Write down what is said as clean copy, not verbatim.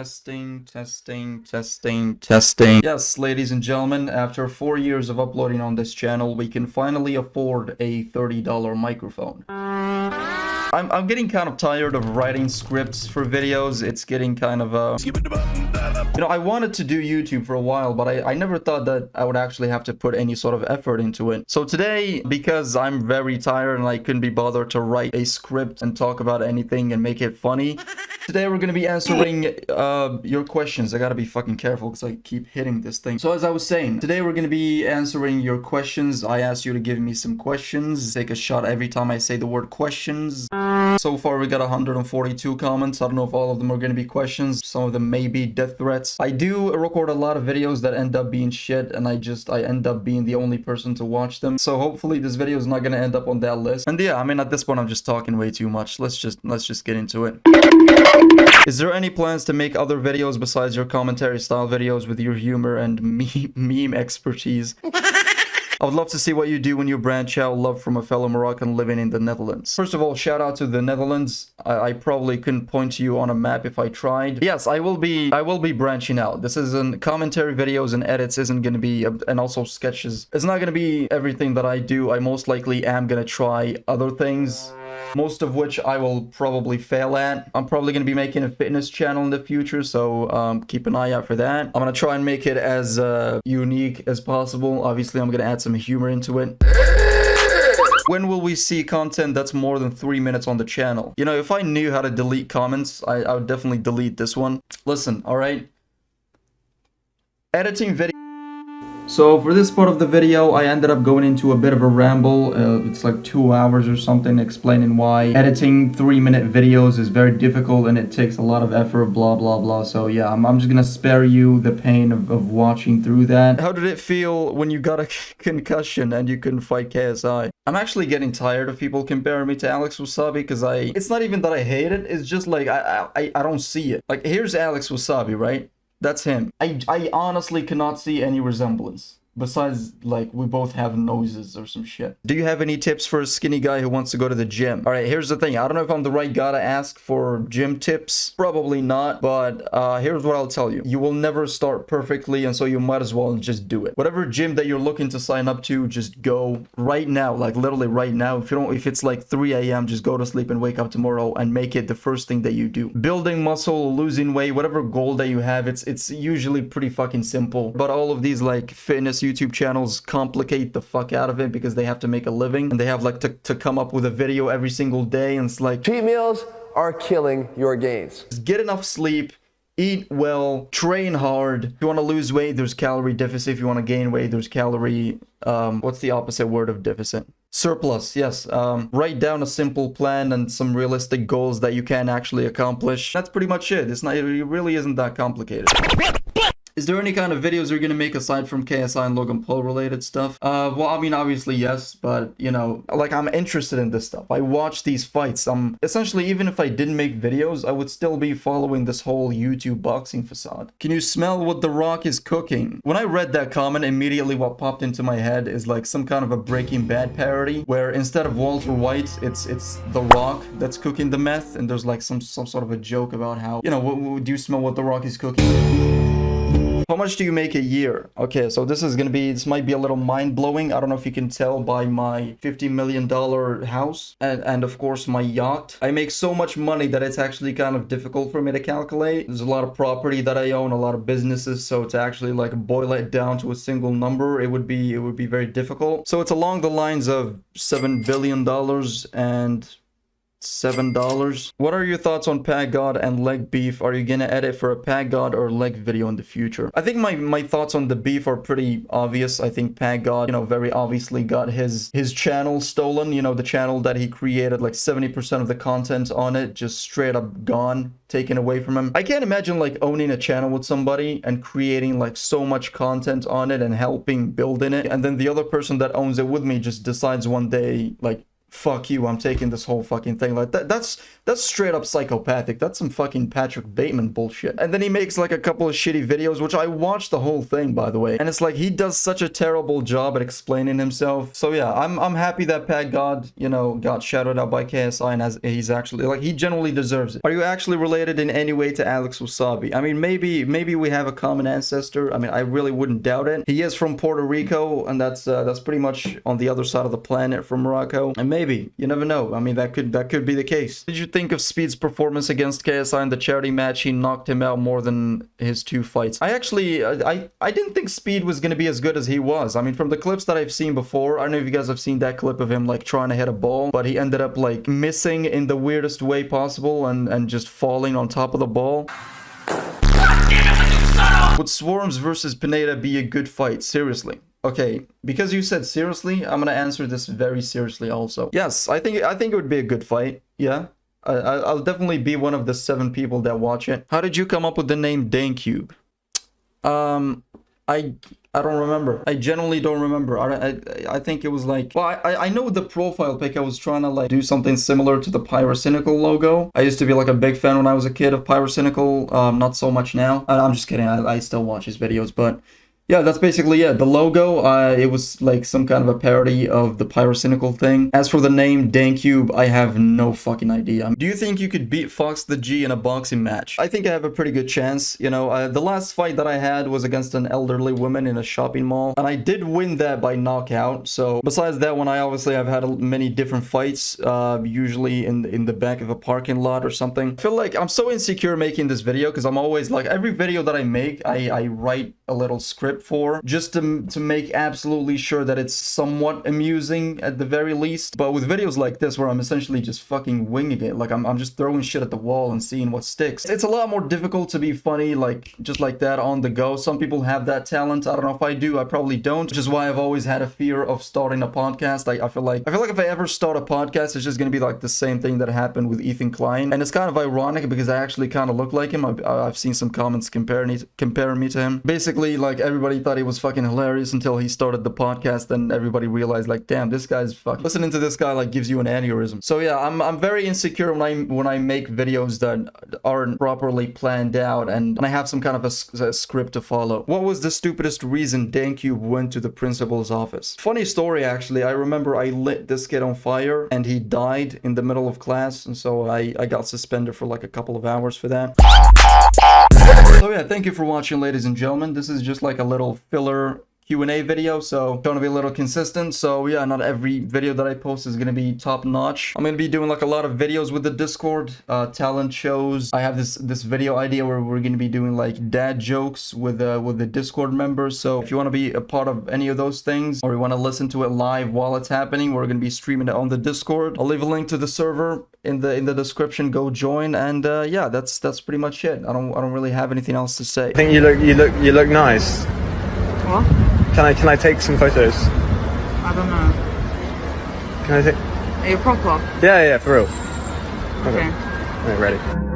Testing. Yes, ladies and gentlemen, after 4 years of uploading on this channel, we can finally afford a $30 microphone. I'm getting kind of tired of writing scripts for videos. It's getting kind of I wanted to do YouTube for a while, but I never thought that I would actually have to put any sort of effort into it. So today, because I'm very tired and I couldn't be bothered to write a script and talk about anything and make it funny, today we're gonna be answering your questions. I gotta be fucking careful because I keep hitting this thing. So as I was saying, today we're gonna be answering your questions. I asked you to give me some questions. Take a shot every time I say the word questions. So far we got 142 comments. I don't know if all of them are gonna be questions. Some of them may be death threats. I do record a lot of videos that end up being shit, and I end up being the only person to watch them. So hopefully this video is not gonna end up on that list. And yeah, I mean, at this point I'm just talking way too much. Let's just get into it. Is there any plans to make other videos besides your commentary style videos with your humor and meme expertise? I would love to see what you do when you branch out. Love from a fellow Moroccan living in the Netherlands. First of all, shout out to the Netherlands. I probably couldn't point to you on a map if I tried. Yes, I will be branching out. This isn't commentary videos and edits isn't going to be, and also sketches. It's not going to be everything that I do. I most likely am going to try other things, most of which I will probably fail at. I'm probably going to be making a fitness channel in the future, so keep an eye out for that. I'm going to try and make it as unique as possible. Obviously, I'm going to add some humor into it. When will we see content that's more than 3 minutes on the channel? You know, if I knew how to delete comments, I would definitely delete this one. Listen, alright? Editing video. So for this part of the video, I ended up going into a bit of a ramble. It's like 2 hours or something, explaining why editing 3-minute videos is very difficult and it takes a lot of effort, blah blah blah. So yeah, I'm just gonna spare you the pain of watching through that. How did it feel when you got a concussion and you couldn't fight KSI? I'm actually getting tired of people comparing me to Alex Wassabi, because it's not even that I hate it, it's just like I don't see it. Like, here's Alex Wassabi, right? That's him. I honestly cannot see any resemblance. Besides, like, we both have noses or some shit. Do you have any tips for a skinny guy who wants to go to the gym? Alright, here's the thing. I don't know if I'm the right guy to ask for gym tips. Probably not, but here's what I'll tell you. You will never start perfectly, and so you might as well just do it. Whatever gym that you're looking to sign up to, just go right now. Like, literally right now. If it's like 3 a.m., just go to sleep and wake up tomorrow and make it the first thing that you do. Building muscle, losing weight, whatever goal that you have, it's usually pretty fucking simple. But all of these, like, fitness YouTube channels complicate the fuck out of it because they have to make a living and they have like to come up with a video every single day, and it's like, cheat meals are killing your gains. Get enough sleep, eat well, train hard. If you want to lose weight, there's calorie deficit. If you want to gain weight, there's calorie what's the opposite word of deficit? Surplus. Yes. Write down a simple plan and some realistic goals that you can actually accomplish. That's pretty much it. It really isn't that complicated. Is there any kind of videos you're gonna make aside from KSI and Logan Paul related stuff? Well, I mean, obviously yes, but you know, like, I'm interested in this stuff. I watch these fights. Essentially, even if I didn't make videos, I would still be following this whole YouTube boxing facade. Can you smell what The Rock is cooking? When I read that comment, immediately what popped into my head is like some kind of a Breaking Bad parody, where instead of Walter White, it's The Rock that's cooking the meth, and there's like some sort of a joke about how, you know, do you smell what The Rock is cooking? How much do you make a year? Okay, so this might be a little mind-blowing. I don't know if you can tell by my $50 million house and of course my yacht. I make so much money that it's actually kind of difficult for me to calculate. There's a lot of property that I own, a lot of businesses, so to actually like boil it down to a single number, it would be very difficult. So it's along the lines of $7 billion and $7. What are your thoughts on Pad God and leg beef? Are you gonna edit for a Pad God or leg video in the future? I think my thoughts on the beef are pretty obvious. I think Pad God, you know, very obviously got his channel stolen. You know, the channel that he created, like 70% of the content on it just straight up gone, taken away from him. I can't imagine like owning a channel with somebody and creating like so much content on it and helping building it, and then the other person that owns it with me just decides one day, like, fuck you, I'm taking this whole fucking thing. Like, that's straight up psychopathic. That's some fucking Patrick Bateman bullshit. And then he makes like a couple of shitty videos, which I watched the whole thing, by the way. And it's like, he does such a terrible job at explaining himself. So yeah, I'm happy that Pat God, you know, got shouted out by KSI, and as he's actually, like, he genuinely deserves it. Are you actually related in any way to Alex Wassabi? I mean, maybe we have a common ancestor. I mean, I really wouldn't doubt it. He is from Puerto Rico, and that's pretty much on the other side of the planet from Morocco. And maybe, you never know. I mean, that could be the case. Did you think of Speed's performance against KSI in the charity match? He knocked him out more than his 2 fights. I actually, I didn't think Speed was gonna be as good as he was. I mean, from the clips that I've seen before, I don't know if you guys have seen that clip of him like trying to hit a ball, but he ended up like missing in the weirdest way possible and just falling on top of the ball. Would Swarms versus Pineda be a good fight? Seriously. Okay, because you said seriously, I'm gonna answer this very seriously also. Yes, I think it would be a good fight. Yeah. I'll definitely be one of the 7 people that watch it. How did you come up with the name Danecube? I don't remember. I genuinely don't remember. I think it was like, well, I know the profile pic. I was trying to like do something similar to the Pyrocynical logo. I used to be like a big fan when I was a kid of Pyrocynical. Not so much now. I'm just kidding. I still watch his videos, but yeah, that's basically it. The logo, it was like some kind of a parody of the Pyrocynical thing. As for the name Dancube, I have no fucking idea. Do you think you could beat Fox the G in a boxing match? I think I have a pretty good chance. You know, the last fight that I had was against an elderly woman in a shopping mall, and I did win that by knockout. So besides that one, I obviously have had many different fights, usually in the back of a parking lot or something. I feel like I'm so insecure making this video because I'm always like, every video that I make, I write a little script for, just to make absolutely sure that it's somewhat amusing at the very least. But with videos like this where I'm essentially just fucking winging it, like I'm just throwing shit at the wall and seeing what sticks, it's a lot more difficult to be funny like just like that on the go. Some people have that talent. I don't know if I do. I probably don't, which is why I've always had a fear of starting a podcast. I feel like if I ever start a podcast, it's just gonna be like the same thing that happened with Ethan Klein. And it's kind of ironic because I actually kind of look like him. I've seen some comments comparing me to him. Basically, like, everybody thought he was fucking hilarious until he started the podcast, and everybody realized like, damn, this guy's fucking, listening to this guy like gives you an aneurysm. So yeah, I'm very insecure when I make videos that aren't properly planned out and I have some kind of a script to follow. What was the stupidest reason Dancube went to the principal's office? Funny story, actually. I remember I lit this kid on fire and he died in the middle of class, and so I got suspended for like a couple of hours for that. So yeah, thank you for watching, ladies and gentlemen. This is just like a little filler Q&A video, so trying to be a little consistent. So yeah, not every video that I post is gonna be top notch. I'm gonna be doing like a lot of videos with the Discord, talent shows. I have this video idea where we're gonna be doing like dad jokes with the Discord members. So if you want to be a part of any of those things, or you want to listen to it live while it's happening, we're gonna be streaming it on the Discord. I'll leave a link to the server in the description. Go join, and yeah, that's pretty much it. I don't really have anything else to say. I think you look nice. What? Can I take some photos? I don't know. Can I take? Are you proper? Yeah, for real. Okay. Right, ready.